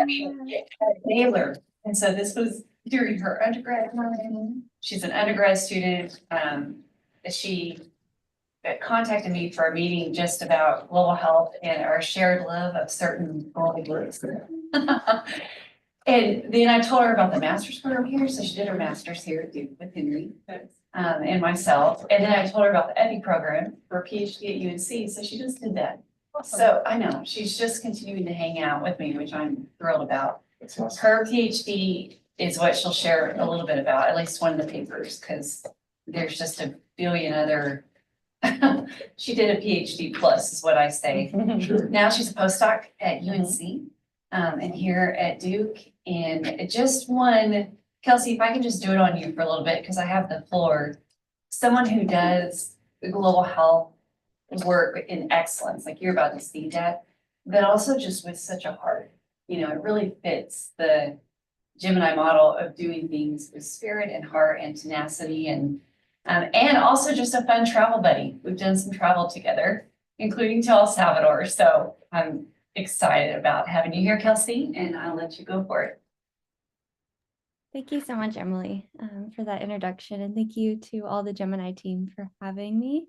at Baylor. And so this was during her undergrad time. She's an undergrad student. She contacted me for a meeting just about global health and our shared love of certain global groups. And then I told her about the master's program here. So she did her master's here at Duke with Henry and myself. And then I told her about the EPI program for a PhD at UNC. So she just did that. Awesome. So I know she's just continuing to hang out with me, which I'm thrilled about. Awesome. Her PhD is what she'll share a little bit about, at least one of the papers, because there's just a billion other. She did a PhD plus is what I say. Sure. Now she's a postdoc at UNC and here at Duke. And just one, Kelsey, if I can just do it on you for a little bit, because I have the floor. Someone who does global health work in excellence, like you're about to see that, but also just with such a heart. You know, it really fits the Gemini model of doing things with spirit and heart and tenacity and also just a fun travel buddy. We've done some travel together, including to El Salvador. So I'm excited about having you here, Kelsey, and I'll let you go for it. Thank you so much, Emily, for that introduction. And thank you to all the Gemini team for having me.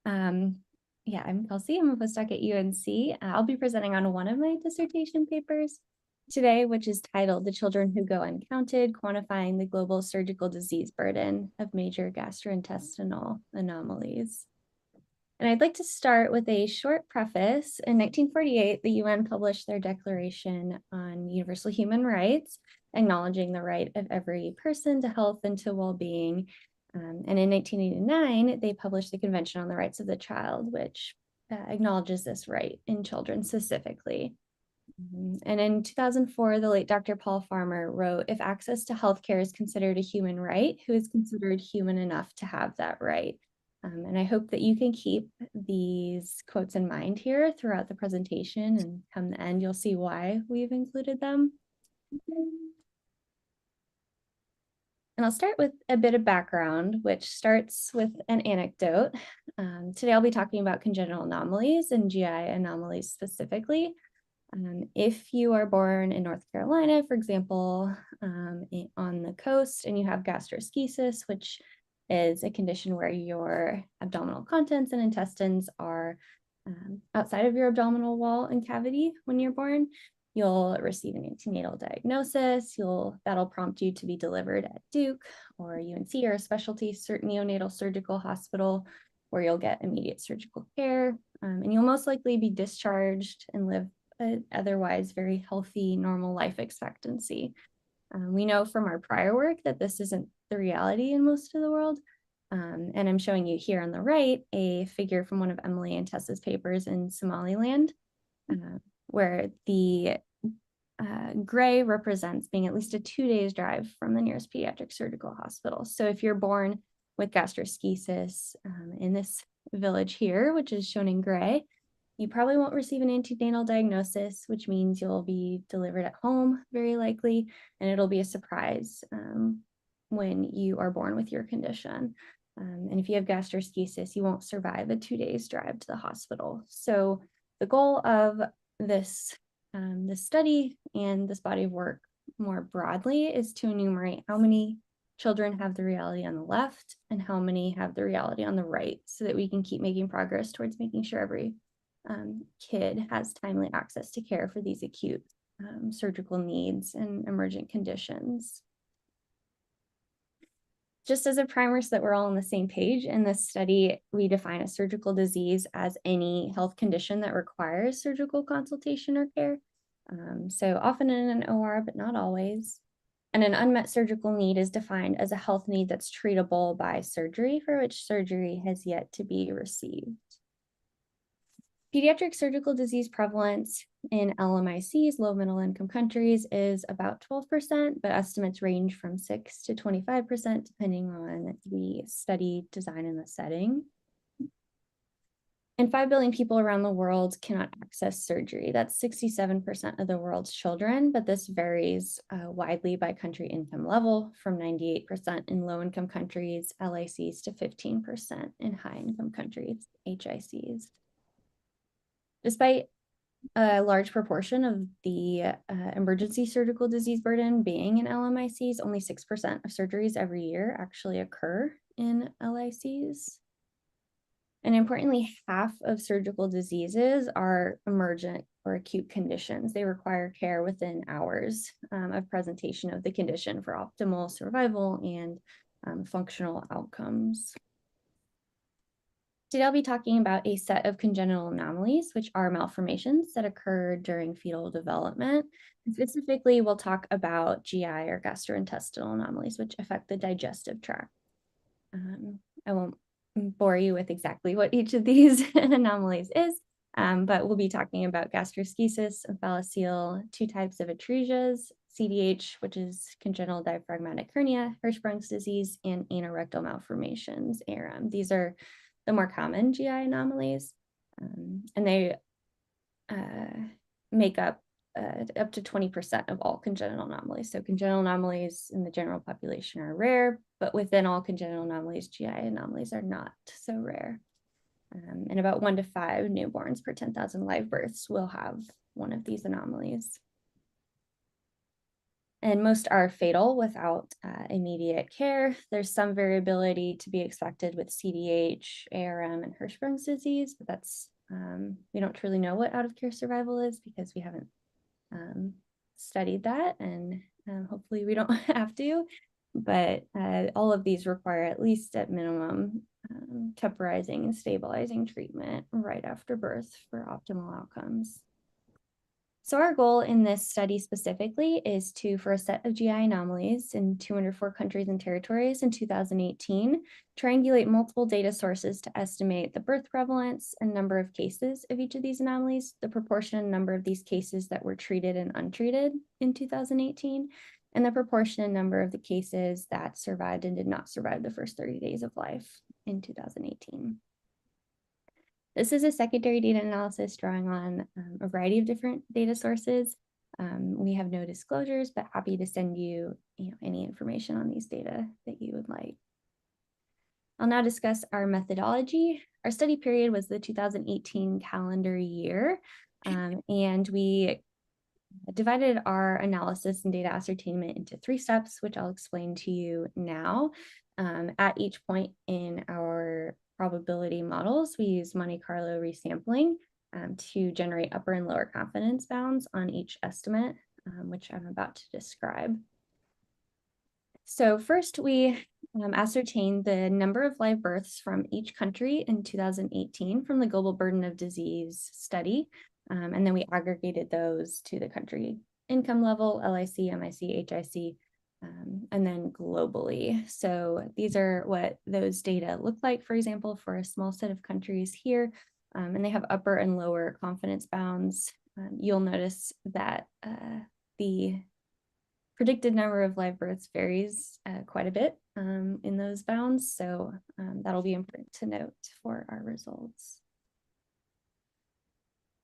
Yeah, I'm Kelsey. I'm a postdoc at UNC. I'll be presenting on one of my dissertation papers today, which is titled "The Children Who Go Uncounted, Quantifying the Global Surgical Disease Burden of Major Gastrointestinal Anomalies." And I'd like to start with a short preface. In 1948, the UN published their Declaration on Universal Human Rights, acknowledging the right of every person to health and to well-being. And in 1989, they published the Convention on the Rights of the Child, which acknowledges this right in children specifically. And in 2004, the late Dr. Paul Farmer wrote, "If access to healthcare is considered a human right, who is considered human enough to have that right?" And I hope that you can keep these quotes in mind here throughout the presentation, and come the end, you'll see why we've included them. And I'll start with a bit of background, which starts with an anecdote. Today, I'll be talking about congenital anomalies and GI anomalies specifically. If you are born in North Carolina, for example, on the coast, and you have gastroschisis, which is a condition where your abdominal contents and intestines are outside of your abdominal wall and cavity when you're born, you'll receive an antenatal diagnosis. That'll prompt you to be delivered at Duke or UNC or a specialty neonatal surgical hospital where you'll get immediate surgical care. And you'll most likely be discharged and live an otherwise very healthy, normal life expectancy. We know from our prior work that this isn't the reality in most of the world. And I'm showing you here on the right a figure from one of Emily and Tessa's papers in Somaliland, where the gray represents being at least a 2 days drive from the nearest pediatric surgical hospital. So if you're born with gastroschisis in this village here, which is shown in gray, you probably won't receive an antenatal diagnosis, which means you'll be delivered at home, very likely, and it'll be a surprise when you are born with your condition. And if you have gastroschisis, you won't survive a 2 days drive to the hospital. So the goal of this study and this body of work more broadly is to enumerate how many children have the reality on the left and how many have the reality on the right, so that we can keep making progress towards making sure every kid has timely access to care for these acute surgical needs and emergent conditions. Just as a primer so that we're all on the same page, in this study, we define a surgical disease as any health condition that requires surgical consultation or care. So often in an OR, but not always. And an unmet surgical need is defined as a health need that's treatable by surgery, for which surgery has yet to be received. Pediatric surgical disease prevalence in LMICs, low middle income countries, is about 12%, but estimates range from 6 to 25% depending on the study design and the setting. And 5 billion people around the world cannot access surgery. That's 67% of the world's children, but this varies widely by country income level, from 98% in low income countries, LICs, to 15% in high income countries, HICs. Despite a large proportion of the emergency surgical disease burden being in LMICs, only 6% of surgeries every year actually occur in LICs. And importantly, half of surgical diseases are emergent or acute conditions. They require care within hours of presentation of the condition for optimal survival and functional outcomes. Today I'll be talking about a set of congenital anomalies, which are malformations that occur during fetal development. And specifically, we'll talk about GI or gastrointestinal anomalies, which affect the digestive tract. I won't bore you with exactly what each of these anomalies is, but we'll be talking about gastroschisis, omphalocele, 2 types of atresias, CDH, which is congenital diaphragmatic hernia, Hirschsprung's disease, and anorectal malformations, ARM. These are the more common GI anomalies, and they make up to 20% of all congenital anomalies. So congenital anomalies in the general population are rare, but within all congenital anomalies, GI anomalies are not so rare. And about 1 to 5 newborns per 10,000 live births will have one of these anomalies. And most are fatal without immediate care. There's some variability to be expected with CDH, ARM, and Hirschsprung's disease, but that's, we don't truly know what out of care survival is because we haven't studied that, and hopefully we don't have to, but all of these require at least at minimum temporizing and stabilizing treatment right after birth for optimal outcomes. So our goal in this study specifically is to, for a set of GI anomalies in 204 countries and territories in 2018, triangulate multiple data sources to estimate the birth prevalence and number of cases of each of these anomalies, the proportion and number of these cases that were treated and untreated in 2018, and the proportion and number of the cases that survived and did not survive the first 30 days of life in 2018. This is a secondary data analysis drawing on a variety of different data sources. We have no disclosures, but happy to send you, any information on these data that you would like. I'll now discuss our methodology. Our study period was the 2018 calendar year, and we divided our analysis and data ascertainment into 3 steps, which I'll explain to you now. At each point in our probability models, we use Monte Carlo resampling to generate upper and lower confidence bounds on each estimate, which I'm about to describe. So first, we ascertained the number of live births from each country in 2018 from the Global Burden of Disease study, and then we aggregated those to the country income level, LIC, MIC, HIC, and then globally. So these are what those data look like, for example, for a small set of countries here, and they have upper and lower confidence bounds. You'll notice that the predicted number of live births varies quite a bit in those bounds, so that'll be important to note for our results.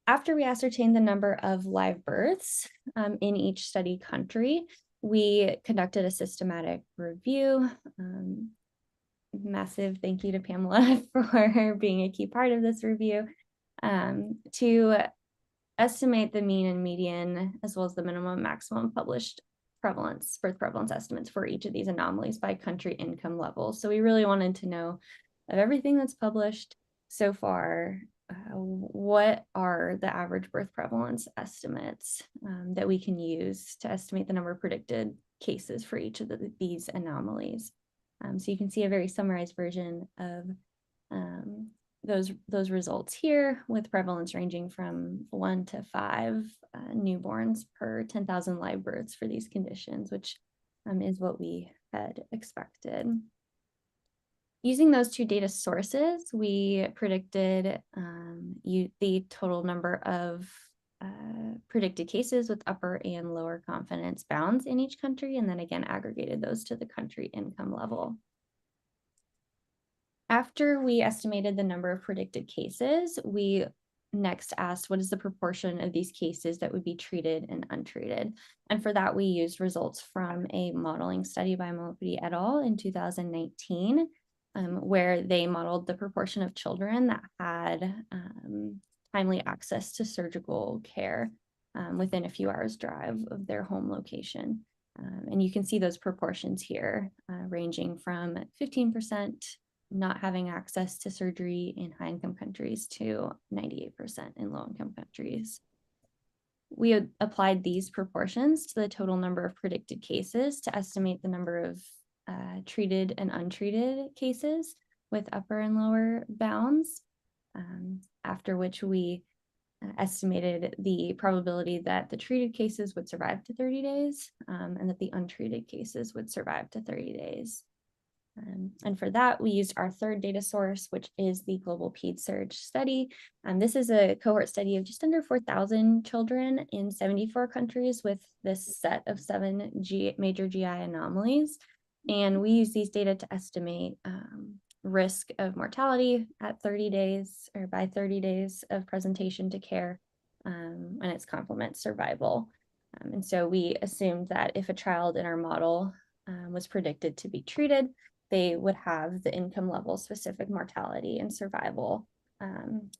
After we ascertained the number of live births in each study country, we conducted a systematic review. Massive thank you to Pamela for being a key part of this review, to estimate the mean and median, as well as the minimum and maximum published prevalence, birth prevalence estimates for each of these anomalies by country income level. So we really wanted to know of everything that's published so far, what are the average birth prevalence estimates that we can use to estimate the number of predicted cases for each of these anomalies. So you can see a very summarized version of those results here, with prevalence ranging from 1 to 5 newborns per 10,000 live births for these conditions, which is what we had expected. Using those 2 data sources, we predicted the total number of predicted cases with upper and lower confidence bounds in each country, and then again aggregated those to the country income level. After we estimated the number of predicted cases, we next asked what is the proportion of these cases that would be treated and untreated. And for that, we used results from a modeling study by Malopati et al. In 2019, where they modeled the proportion of children that had timely access to surgical care within a few hours drive of their home location. And you can see those proportions here, ranging from 15% not having access to surgery in high-income countries to 98% in low-income countries. We had applied these proportions to the total number of predicted cases to estimate the number of treated and untreated cases with upper and lower bounds, after which we estimated the probability that the treated cases would survive to 30 days and that the untreated cases would survive to 30 days. And for that, we used our third data source, which is the Global Ped Surge study. This is a cohort study of just under 4,000 children in 74 countries with this set of 7 major GI anomalies. And we use these data to estimate risk of mortality at 30 days or by 30 days of presentation to care, and its complement survival. And so we assumed that if a child in our model was predicted to be treated, they would have the income level specific mortality and survival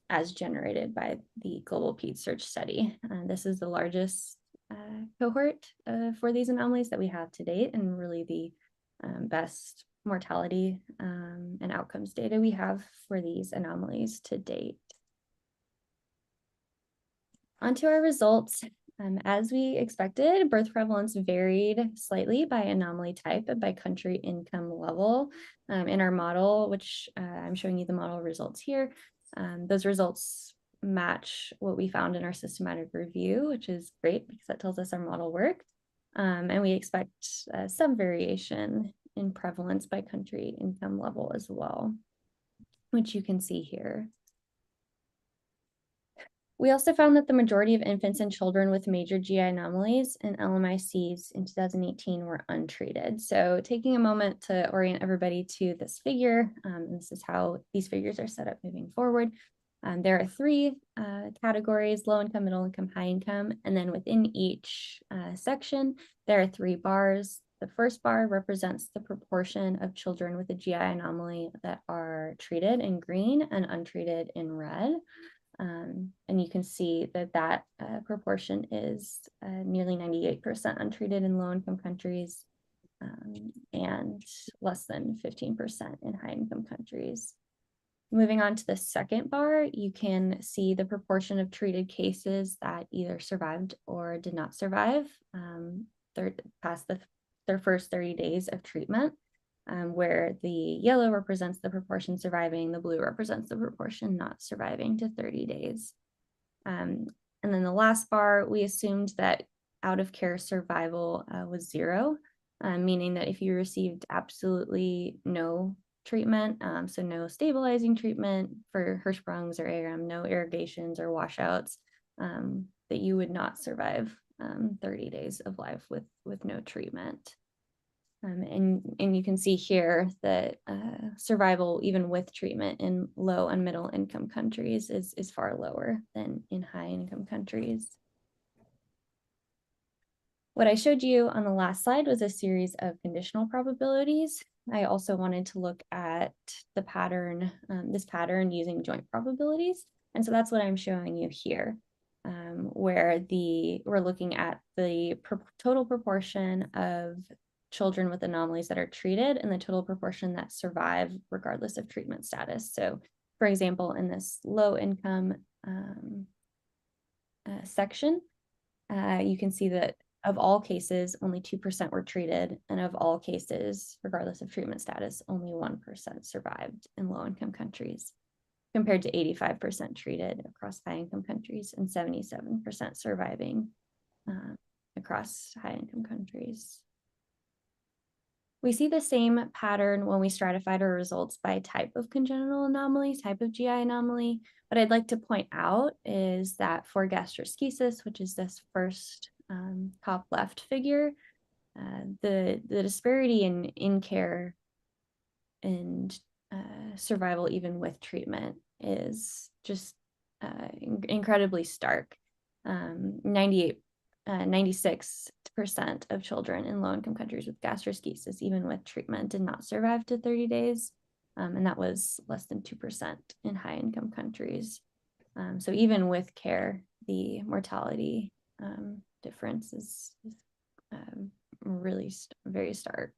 as generated by the Global Ped Surge study. This is the largest cohort for these anomalies that we have to date, and really the best mortality and outcomes data we have for these anomalies to date. Onto our results. As we expected, birth prevalence varied slightly by anomaly type and by country income level. In our model, which I'm showing you the model results here, those results match what we found in our systematic review, which is great because that tells us our model worked. And we expect some variation in prevalence by country income level as well, which you can see here. We also found that the majority of infants and children with major GI anomalies and LMICs in 2018 were untreated. So taking a moment to orient everybody to this figure, this is how these figures are set up moving forward. There are 3 categories: low income, middle income, high income, and then within each section, there are 3 bars. The first bar represents the proportion of children with a GI anomaly that are treated in green and untreated in red. And you can see that that proportion is nearly 98% untreated in low-income countries and less than 15% in high-income countries. Moving on to the second bar, you can see the proportion of treated cases that either survived or did not survive past their first 30 days of treatment. Where the yellow represents the proportion surviving, the blue represents the proportion not surviving to 30 days. And then the last bar, we assumed that out of care survival was 0, meaning that if you received absolutely no treatment, so no stabilizing treatment for Hirschsprungs or ARM, no irrigations or washouts, that you would not survive 30 days of life with no treatment. And you can see here that survival, even with treatment in low and middle income countries, is far lower than in high income countries. What I showed you on the last slide was a series of conditional probabilities. I also wanted to look at the pattern, this pattern using joint probabilities. And so that's what I'm showing you here, where we're looking at the total proportion of children with anomalies that are treated and the total proportion that survive regardless of treatment status. So for example, in this low income section, you can see that of all cases, only 2% were treated, and of all cases, regardless of treatment status, only 1% survived in low income countries, compared to 85% treated across high income countries and 77% surviving across high income countries. We see the same pattern when we stratified our results by type of congenital anomaly, type of GI anomaly. What I'd like to point out is that for gastroschisis, which is this first top left figure, the disparity in care and survival even with treatment is just incredibly stark. 96% of children in low-income countries with gastroschisis, even with treatment, did not survive to 30 days, and that was less than 2% in high-income countries. So even with care, the mortality difference is really very stark.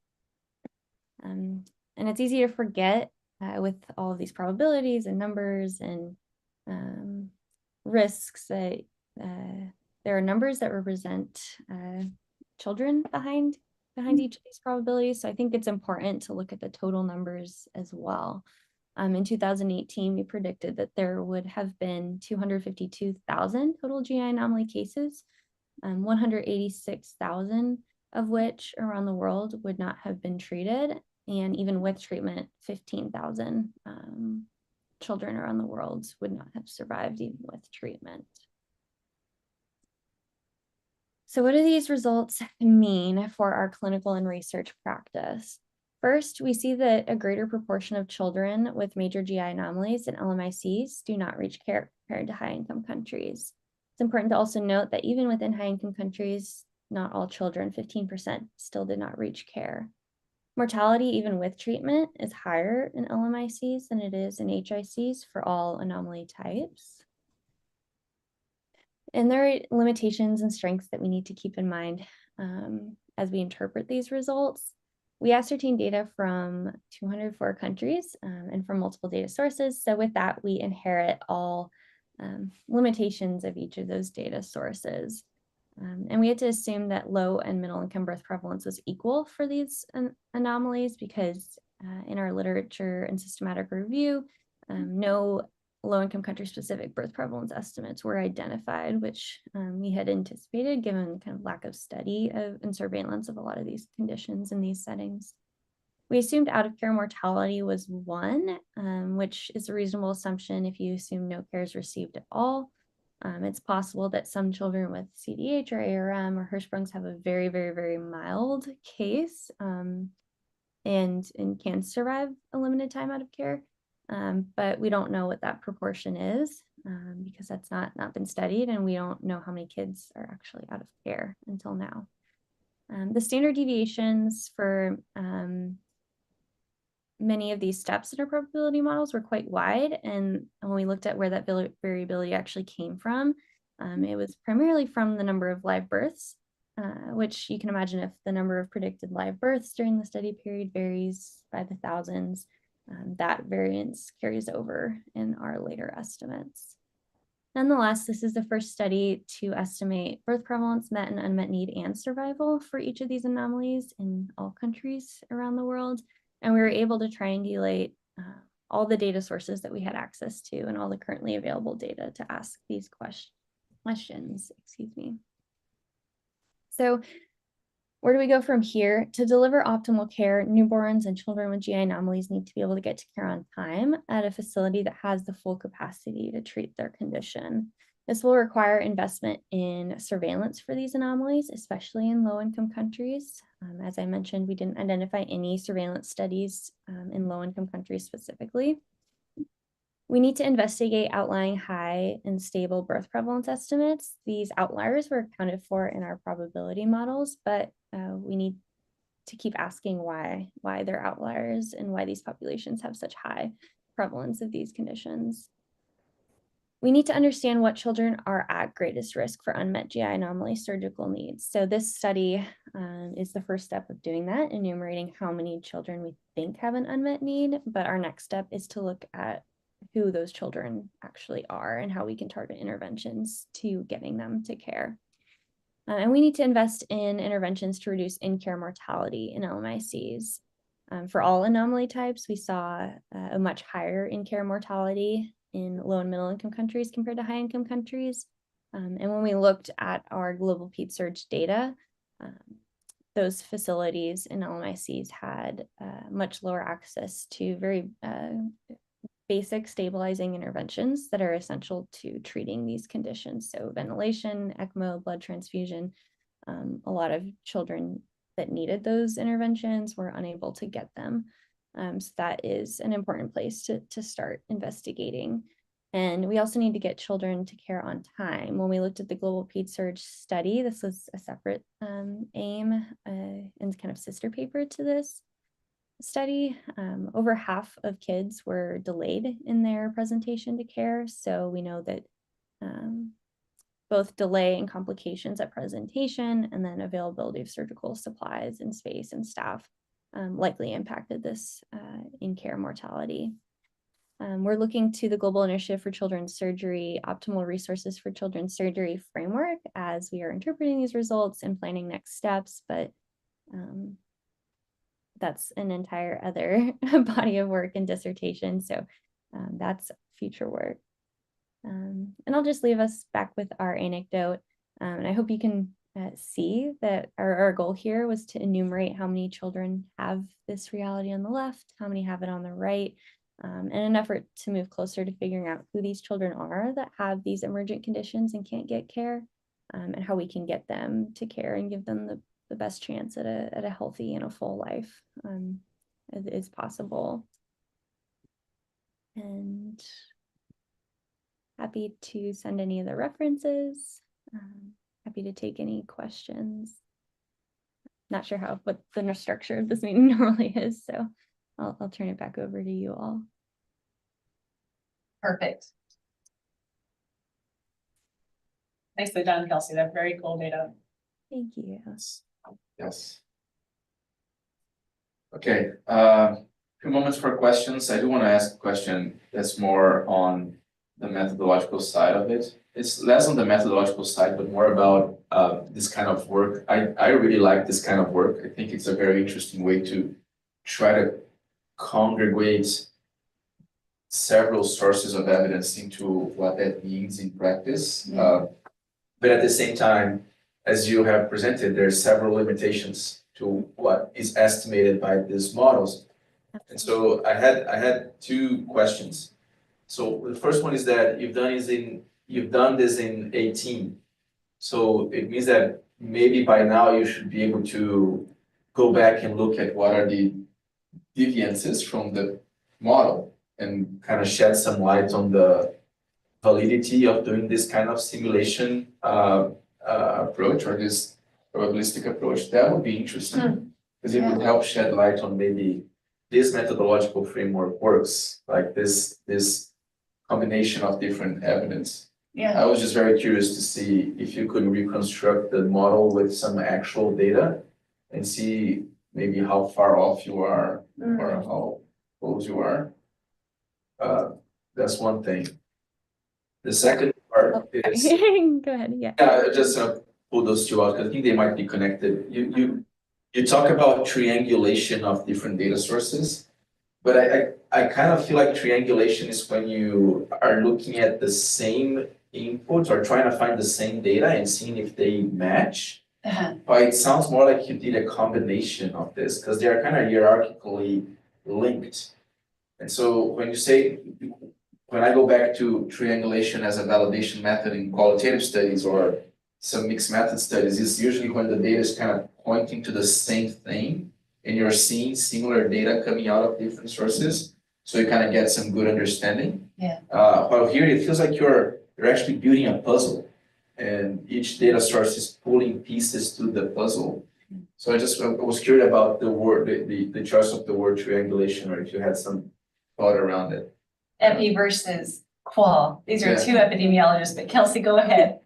And it's easy to forget with all of these probabilities and numbers and risks that there are numbers that represent children behind each of these probabilities. So I think it's important to look at the total numbers as well. In 2018, we predicted that there would have been 252,000 total GI anomaly cases, 186,000 of which around the world would not have been treated. And even with treatment, 15,000 children around the world would not have survived even with treatment. So what do these results mean for our clinical and research practice? First, we see that a greater proportion of children with major GI anomalies and LMICs do not reach care compared to high-income countries. It's important to also note that even within high-income countries, not all children, 15%, still did not reach care. Mortality, even with treatment, is higher in LMICs than it is in HICs for all anomaly types. And there are limitations and strengths that we need to keep in mind as we interpret these results. We ascertained data from 204 countries and from multiple data sources. So with that, we inherit all limitations of each of those data sources. And we had to assume that low and middle income birth prevalence was equal for these anomalies because in our literature and systematic review, no low-income country-specific birth prevalence estimates were identified, which we had anticipated given kind of lack of study and surveillance of a lot of these conditions in these settings. We assumed out-of-care mortality was 1, which is a reasonable assumption if you assume no care is received at all. It's possible that some children with CDH or ARM or Hirschsprungs have a very, very, very mild case and can survive a limited time out of care. But we don't know what that proportion is because that's not been studied, and we don't know how many kids are actually out of care until now. The standard deviations for many of these steps in our probability models were quite wide, and when we looked at where that variability actually came from, it was primarily from the number of live births, which you can imagine if the number of predicted live births during the study period varies by the thousands, that variance carries over in our later estimates. Nonetheless, this is the first study to estimate birth prevalence, met and unmet need, and survival for each of these anomalies in all countries around the world. And we were able to triangulate all the data sources that we had access to and all the currently available data to ask these questions. So where do we go from here? To deliver optimal care, newborns and children with GI anomalies need to be able to get to care on time at a facility that has the full capacity to treat their condition. This will require investment in surveillance for these anomalies, especially in low-income countries. As I mentioned, we didn't identify any surveillance studies in low-income countries specifically. We need to investigate outlying high and stable birth prevalence estimates. These outliers were accounted for in our probability models, but we need to keep asking why they're outliers and why these populations have such high prevalence of these conditions. We need to understand what children are at greatest risk for unmet GI anomaly surgical needs. So this study is the first step of doing that, enumerating how many children we think have an unmet need, but our next step is to look at who those children actually are and how we can target interventions to getting them to care. And we need to invest in interventions to reduce in-care mortality in LMICs. For all anomaly types, we saw a much higher in-care mortality in low and middle income countries compared to high income countries. And when we looked at our global ped surge data, those facilities in LMICs had much lower access to very basic stabilizing interventions that are essential to treating these conditions. So ventilation, ECMO, blood transfusion. A lot of children that needed those interventions were unable to get them. So that is an important place to start investigating. And we also need to get children to care on time. When we looked at the global ped surge study, this was a separate aim and kind of sister paper to this. study. Over half of kids were delayed in their presentation to care. So we know that both delay and complications at presentation and then availability of surgical supplies and space and staff likely impacted this in-care mortality. We're looking to the Global Initiative for Children's Surgery, Optimal Resources for Children's Surgery framework as we are interpreting these results and planning next steps, but that's an entire other body of work and dissertation. So that's future work. And I'll just leave us back with our anecdote. And I hope you can see that our goal here was to enumerate how many children have this reality on the left, how many have it on the right, in an effort to move closer to figuring out who these children are that have these emergent conditions and can't get care, and how we can get them to care and give them the best chance at a healthy and a full life as possible. And happy to send any of the references. Happy to take any questions. Not sure what the structure of this meeting normally is, so I'll turn it back over to you all. Perfect. Nicely done, Kelsey. That's very cool data. Thank you. Yes. Okay, few moments for questions. I do want to ask a question that's more on the methodological side of it. It's less on the methodological side, but more about this kind of work. I really like this kind of work. I think it's a very interesting way to try to congregate several sources of evidence into what that means in practice. But at the same time, as you have presented, there are several limitations to what is estimated by these models. And so I had two questions. So the first one is that you've done this in 18. So it means that maybe by now you should be able to go back and look at what are the deviances from the model and kind of shed some light on the validity of doing this kind of simulation approach or this probabilistic approach. That would be interesting because it would help shed light on maybe this methodological framework works, like this combination of different evidence. I was just very curious to see if you could reconstruct the model with some actual data and see maybe how far off you are or how close you are. That's one thing. The second part is Go ahead. Yeah. just pull those two out because I think they might be connected. You talk about triangulation of different data sources, but I kind of feel like triangulation is when you are looking at the same inputs or trying to find the same data and seeing if they match. But it sounds more like you did a combination of this because they are kind of hierarchically linked. And so when I go back to triangulation as a validation method in qualitative studies or some mixed method studies, it's usually when the data is kind of pointing to the same thing and you're seeing similar data coming out of different sources. So you kind of get some good understanding. While here it feels like you're actually building a puzzle and each data source is pulling pieces to the puzzle. So I was curious about the word, the choice of the word triangulation, or if you had some thought around it. Epi versus qual. These are two epidemiologists, but Kelsey, go ahead.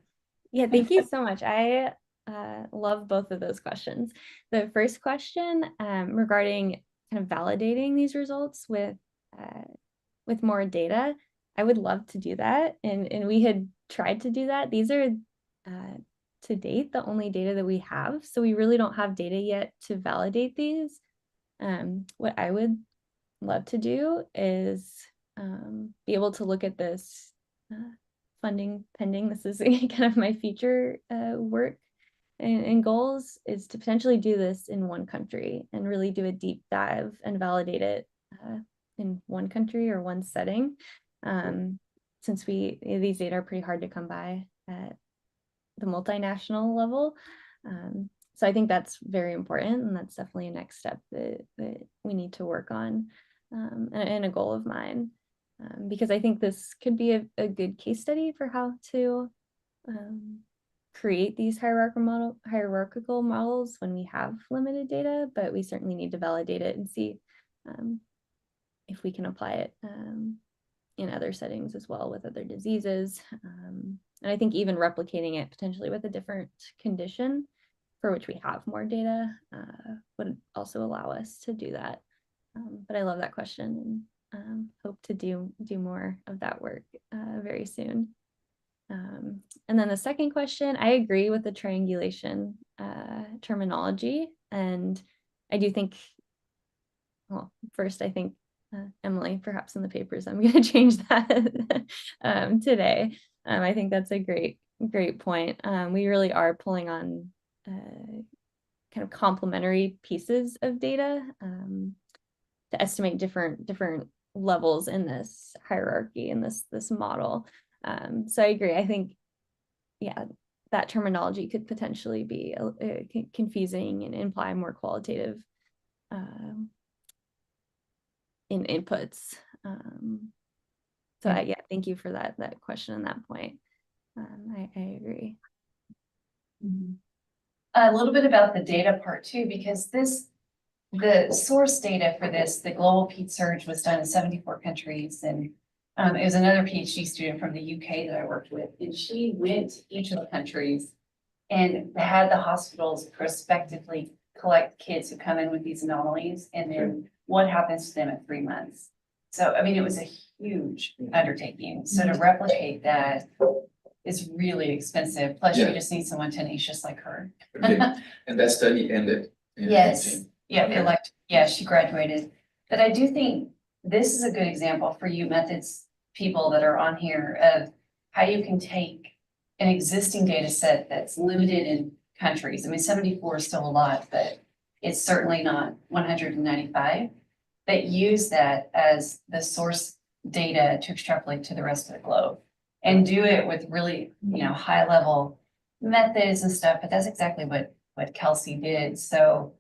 Yeah, thank you so much. I love both of those questions. The first question regarding kind of validating these results with more data, I would love to do that. And we had tried to do that. These are to date the only data that we have. So we really don't have data yet to validate these. What I would love to do is be able to look at this funding pending. This is kind of my future work and goals, is to potentially do this in one country and really do a deep dive and validate it in one country or one setting. Since these data are pretty hard to come by at the multinational level. So I think that's very important, and that's definitely a next step that we need to work on, and a goal of mine, because I think this could be a good case study for how to create these hierarchical models when we have limited data, but we certainly need to validate it and see if we can apply it in other settings as well with other diseases. And I think even replicating it potentially with a different condition for which we have more data would also allow us to do that. But I love that question and hope to do more of that work very soon. And then the second question, I agree with the triangulation terminology. And I do think, well, first, I think Emily, perhaps in the papers, I'm going to change that today. I think that's a great point. We really are pulling on kind of complementary pieces of data to estimate different levels in this hierarchy in this model. So I agree. I think, yeah, that terminology could potentially be confusing and imply more qualitative in inputs. So yeah, thank you for that question and that point. I agree. A little bit about the data part too, because the source data for this, the global PED surge was done in 74 countries. And it was another PhD student from the UK that I worked with, and she went to each of the countries and had the hospitals prospectively collect kids who come in with these anomalies and then what happens to them at 3 months. So, I mean, it was a huge undertaking. So to replicate that is really expensive. Plus you just need someone tenacious like her. Okay. And that study ended. Yes. Yeah, she graduated. But I do think this is a good example for you methods people that are on here of how you can take an existing data set that's limited in countries. I mean, 74 is still a lot, but it's certainly not 195. But use that as the source data to extrapolate to the rest of the globe and do it with really, high level methods and stuff. But that's exactly what Kelsey did. So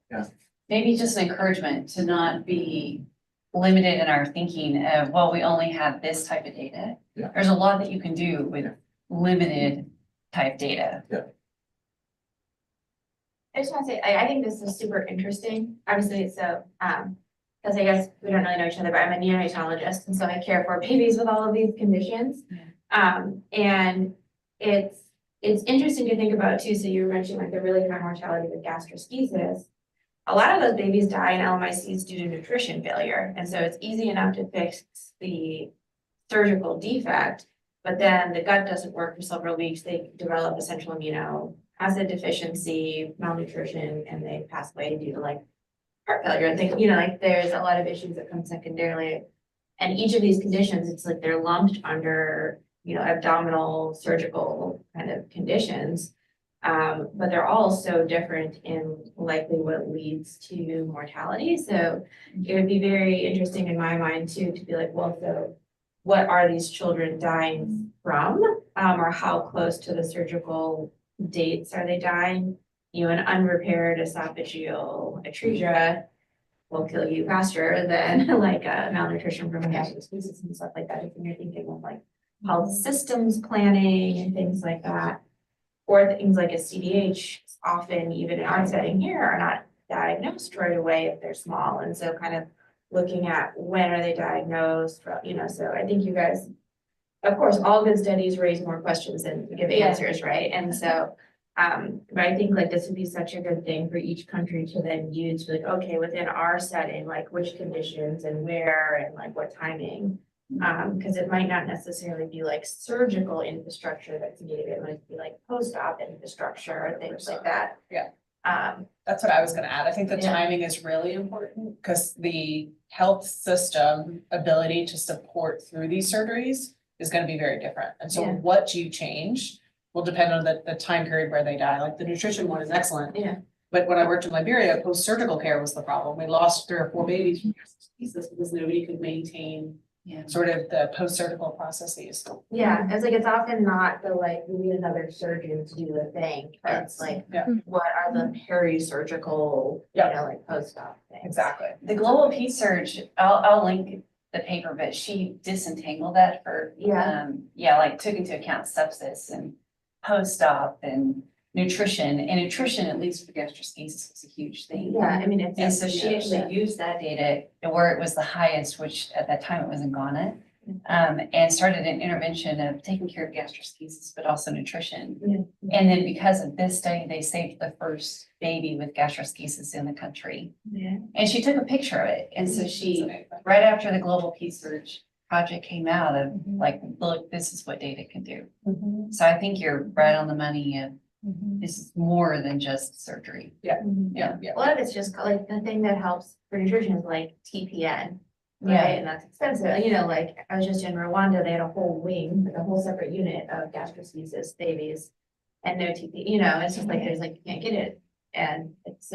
maybe just an encouragement to not be limited in our thinking of, well, we only have this type of data. Yeah. There's a lot that you can do with limited type data. Yeah. I just want to say, I think this is super interesting. Obviously, so, because I guess we don't really know each other, but I'm a neonatologist, and so I care for babies with all of these conditions. And it's interesting to think about too. So you were mentioning like the really high mortality with gastroschisis. A lot of those babies die in LMICs due to nutrition failure. And so it's easy enough to fix the surgical defect, but then the gut doesn't work for several weeks. They develop essential amino acid deficiency, malnutrition, and they pass away due to like heart failure and things, like there's a lot of issues that come secondarily. And each of these conditions, it's like they're lumped under, abdominal surgical kind of conditions. But they're all so different in likely what leads to mortality. So it would be very interesting in my mind too, to be like, well, so what are these children dying from? Or how close to the surgical dates are they dying? An unrepaired esophageal atresia will kill you faster than like a malnutrition from gastroschisis and stuff like that. If you're thinking of like health systems planning and things like that. Or things like a CDH, often even in our setting here, are not diagnosed right away if they're small. And so kind of looking at when are they diagnosed, so I think you guys, of course, all good studies raise more questions than give answers, right? And so, but I think like this would be such a good thing for each country to then use, like, okay, within our setting, like which conditions and where and like what timing. Because it might not necessarily be like surgical infrastructure that's needed. It might be like post-op infrastructure, things like that. Yeah. That's what I was gonna add. I think the timing is really important because the health system ability to support through these surgeries is gonna be very different. And so what you change will depend on the time period where they die. Like the nutrition one is excellent. Yeah. But when I worked in Liberia, post-surgical care was the problem. We lost 3 or 4 babies from gastroschisis because nobody could maintain sort of the post-surgical processes. Yeah, it's like, it's often not the like, we need another surgeon to do the thing. It's like, what are the peri-surgical, like post-op things? Exactly. The global PED surge, I'll link the paper, but she disentangled that for, like took into account sepsis and post-op and nutrition, and nutrition, at least for gastroschisis, was a huge thing. Yeah, I mean, it's. And so she actually used that data to where it was the highest, which at that time it was in Ghana. And started an intervention of taking care of gastroschisis, but also nutrition. Yeah. And then because of this study, they saved the first baby with gastroschisis in the country. Yeah. And she took a picture of it. And so she, right after the Global Peace Search project came out of like, look, this is what data can do. So I think you're right on the money of this is more than just surgery. Yeah. A lot of it's just like the thing that helps for nutrition is like TPN. Yeah. Right, and that's expensive, you know, like I was just in Rwanda, they had a whole wing, like a whole separate unit of gastroschisis babies. And no TP, you know, it's just like, there's like, you can't get it, and it's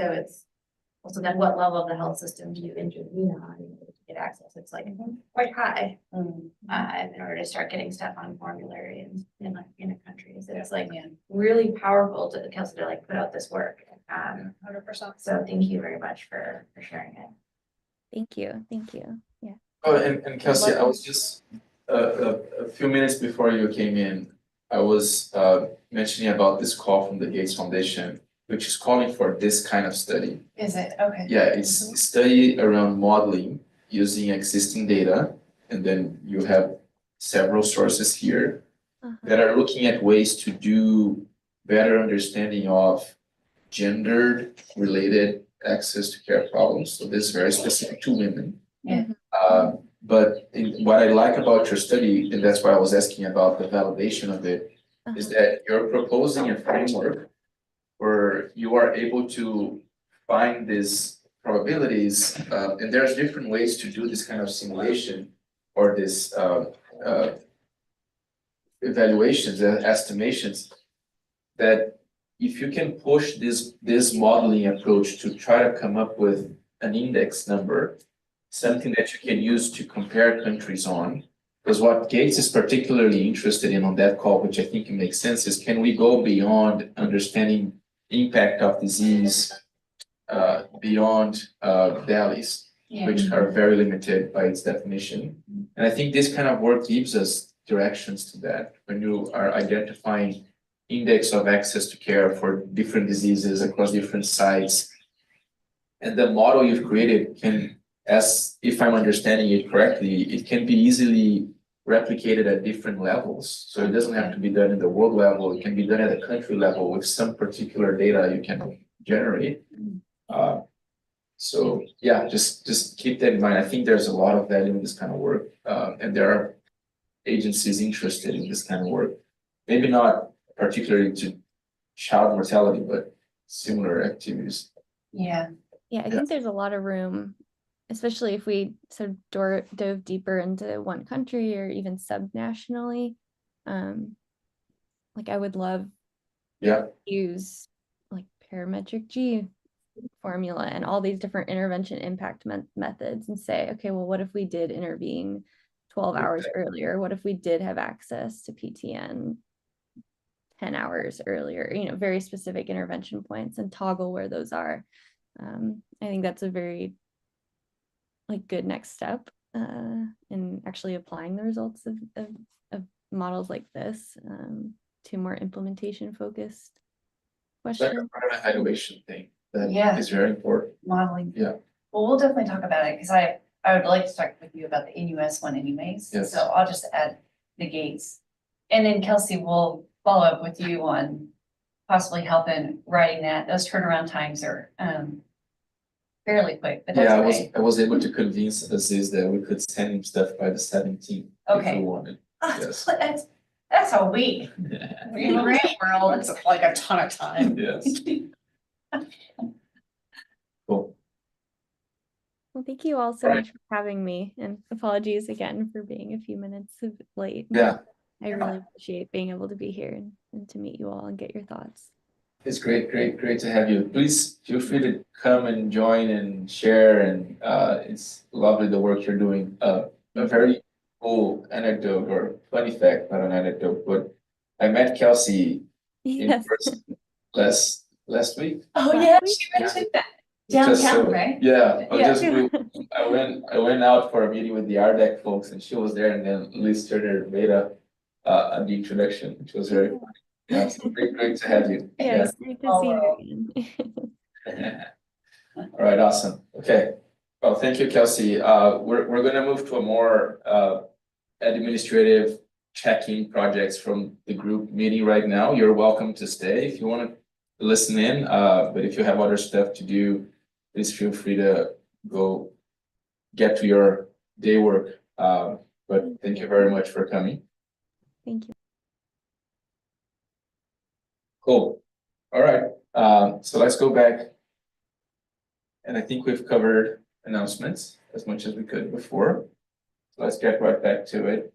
also then what level of the health system do you intervene on in order to get access, it's like quite high. In order to start getting stuff on formulary and in a country, so it's like really powerful to Kelsey to like put out this work. 100%. So thank you very much for sharing it. Thank you. Thank you. Yeah. Oh, and Kelsey, I was just, a few minutes before you came in, I was, mentioning about this call from the Gates Foundation, which is calling for this kind of study. Is it? Okay. Yeah, it's a study around modeling using existing data, and then you have several sources here that are looking at ways to do better understanding of gendered related access to care problems. So this is very specific to women. Yeah. But what I like about your study, and that's why I was asking about the validation of it, is that you're proposing a framework where you are able to find these probabilities, and there's different ways to do this kind of simulation or this evaluations and estimations, that if you can push this modeling approach to try to come up with an index number, something that you can use to compare countries on. Because what Gates is particularly interested in on that call, which I think makes sense, is can we go beyond understanding impact of disease beyond valleys, which are very limited by its definition. And I think this kind of work gives us directions to that. When you are identifying index of access to care for different diseases across different sites, and the model you've created can, as if I'm understanding it correctly, it can be easily replicated at different levels. So it doesn't have to be done in the world level, it can be done at a country level with some particular data you can generate. So yeah, just keep that in mind. I think there's a lot of value in this kind of work, and there are agencies interested in this kind of work. Maybe not particularly to child mortality, but similar activities. Yeah. Yeah, I think there's a lot of room, especially if we sort of dove deeper into one country or even subnationally. Like I would love to use like parametric G formula and all these different intervention impact methods and say, okay, well, what if we did intervene 12 hours earlier? What if we did have access to PTN 10 hours earlier? You know, very specific intervention points, and toggle where those are. I think that's a very like good next step in actually applying the results of models like this to more implementation focused questions. Like a evaluation thing that is very important. Modeling. Yeah. Well, we'll definitely talk about it because I would like to talk with you about the NUS one anyways. Yes. So I'll just add the Gates. And then Kelsey will follow up with you on possibly helping writing that. Those turnaround times are fairly quick, but that's okay. I was able to convince Aziz that we could send him stuff by the 17th if we wanted. Yes. That's a week. In the grant world, It's like a ton of time. Yes. Cool. Well, thank you all so Right. much for having me, and apologies again for being a few minutes late. Yeah. I really appreciate being able to be here and to meet you all and get your thoughts. It's great to have you. Please feel free to come and join and share, and it's lovely the work you're doing. A very cool anecdote or funny fact, not an anecdote, but I met Kelsey in Yes. person last week. Oh, yeah, she mentioned that. Downtown, right? Yeah, Yeah. I went out for a meeting with the RDEC folks, and she was there, and then Liz Turner made the introduction, which was very funny. Yeah, it's great to have you. Yeah, it's great to see you again. All right, awesome. Okay. Well, thank you, Kelsey. We're gonna move to a more administrative checking projects from the group meeting right now. You're welcome to stay if you want to listen in. But if you have other stuff to do, please feel free to go get to your day work. But thank you very much for coming. Thank you. Cool. All right. So let's go back. And I think we've covered announcements as much as we could before. So let's get right back to it.